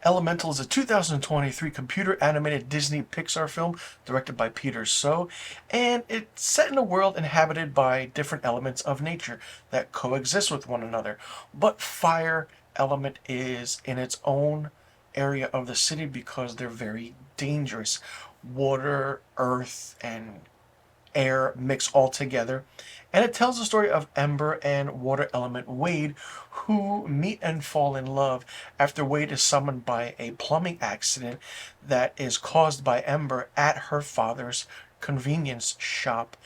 Elemental is a 2023 computer animated Disney Pixar film directed by Peter So, and it's set in a world inhabited by different elements of nature that coexist with one another. But fire element is in its own area of the city because they're very dangerous. Water, earth, and air mix all together. And it tells the story of Ember and water element Wade, who meet and fall in love after Wade is summoned by a plumbing accident that is caused by Ember at her father's convenience shop.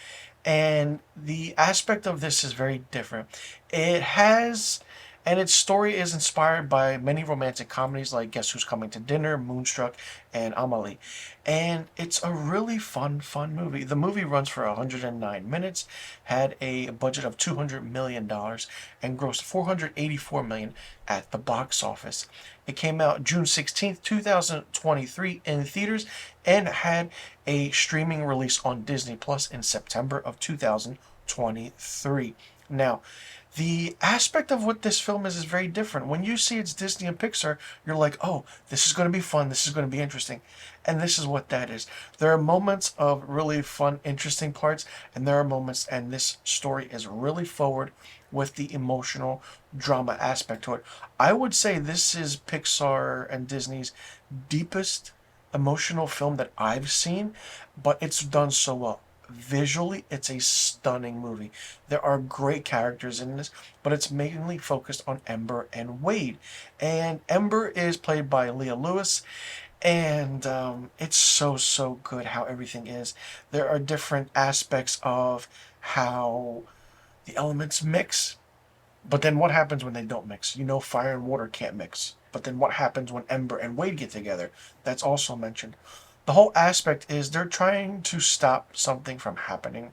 And the aspect of this is very different. It has and its story is inspired by many romantic comedies like Guess Who's Coming to Dinner, Moonstruck, and Amelie. And it's a really fun movie. The movie runs for 109 minutes, had a budget of $200 million, and grossed $484 million at the box office. It came out June 16th, 2023 in theaters and had a streaming release on Disney Plus in September of 2023. Now, the aspect of what this film is very different. When you see it's Disney and Pixar, you're like, oh, this is going to be fun, this is going to be interesting. And this is what that is. There are moments of really fun, interesting parts, and there are moments, and this story is really forward with the emotional drama aspect to it. I would say this is Pixar and Disney's deepest emotional film that I've seen, but it's done so well. Visually, it's a stunning movie. There are great characters in this, but it's mainly focused on Ember and Wade. And Ember is played by Leah Lewis, and it's so good how everything is. There are different aspects of how the elements mix, but then what happens when they don't mix? You know, fire and water can't mix. But then what happens when Ember and Wade get together? That's also mentioned. The whole aspect is they're trying to stop something from happening.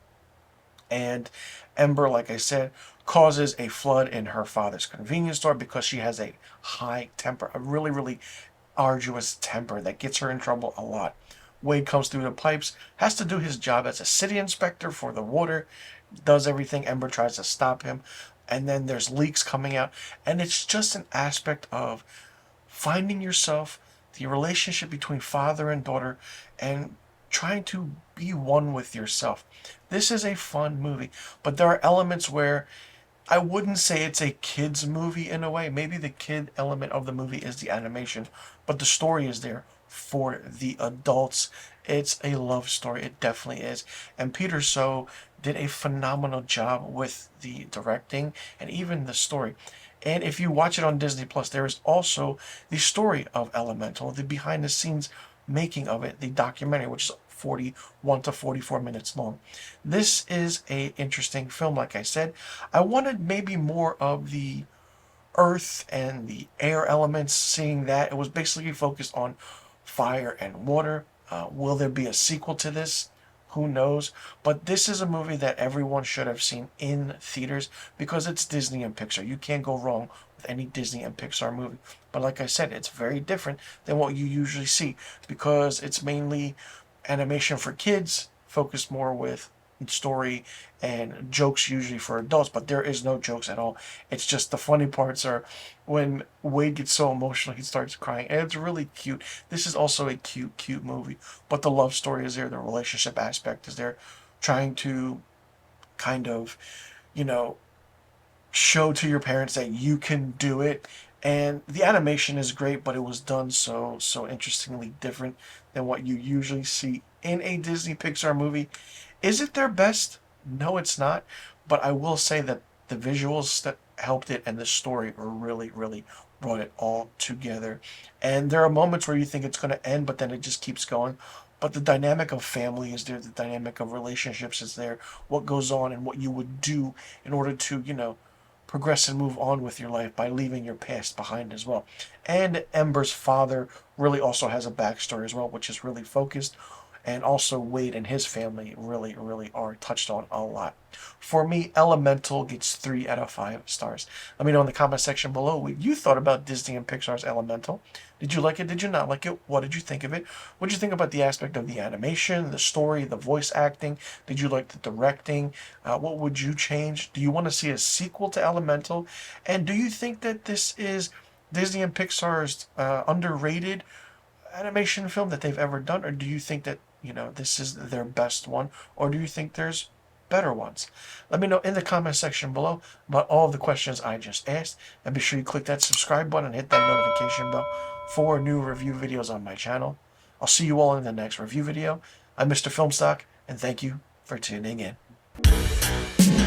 And Ember, like I said, causes a flood in her father's convenience store because she has a high temper, a really arduous temper that gets her in trouble a lot. Wade comes through the pipes, has to do his job as a city inspector for the water, does everything. Ember tries to stop him, and then there's leaks coming out, and it's just an aspect of finding yourself, the relationship between father and daughter, and trying to be one with yourself. This is a fun movie, but there are elements where I wouldn't say it's a kid's movie in a way. Maybe the kid element of the movie is the animation, but the story is there for the adults. It's a love story. It definitely is. And Peter So did a phenomenal job with the directing and even the story. And if you watch it on Disney Plus, there is also the story of Elemental, the behind the scenes making of it, the documentary, which is 41 to 44 minutes long. This is a interesting film, like I said. I wanted maybe more of the earth and the air elements, seeing that it was basically focused on fire and water. Will there be a sequel to this? Who knows? But this is a movie that everyone should have seen in theaters because it's Disney and Pixar. You can't go wrong with any Disney and Pixar movie. But like I said, it's very different than what you usually see because it's mainly animation for kids, focused more with story and jokes usually for adults, but there is no jokes at all. It's just the funny parts are when Wade gets so emotional he starts crying, and it's really cute. This is also a cute movie, but the love story is there, the relationship aspect is there, trying to kind of, you know, show to your parents that you can do it. And the animation is great, but it was done so interestingly different than what you usually see in a Disney Pixar movie. Is it their best? No, it's not. But I will say that the visuals that helped it and the story really brought it all together. And there are moments where you think it's going to end, but then it just keeps going. But the dynamic of family is there, the dynamic of relationships is there, what goes on and what you would do in order to, progress and move on with your life by leaving your past behind as well. And Ember's father really also has a backstory as well, which is really focused. And also Wade and his family really are touched on a lot. For me, Elemental gets 3 out of 5 stars. Let me know in the comment section below what you thought about Disney and Pixar's Elemental. Did you like it? Did you not like it? What did you think of it? What did you think about the aspect of the animation, the story, the voice acting? Did you like the directing? What would you change? Do you want to see a sequel to Elemental? And do you think that this is Disney and Pixar's underrated animation film that they've ever done, or do you think that this is their best one, or do you think there's better ones? Let me know in the comment section below about all of the questions I just asked, and be sure you click that subscribe button and hit that notification bell for new review videos on my channel. I'll see you all in the next review video. I'm Mr. Filmstock, and thank you for tuning in.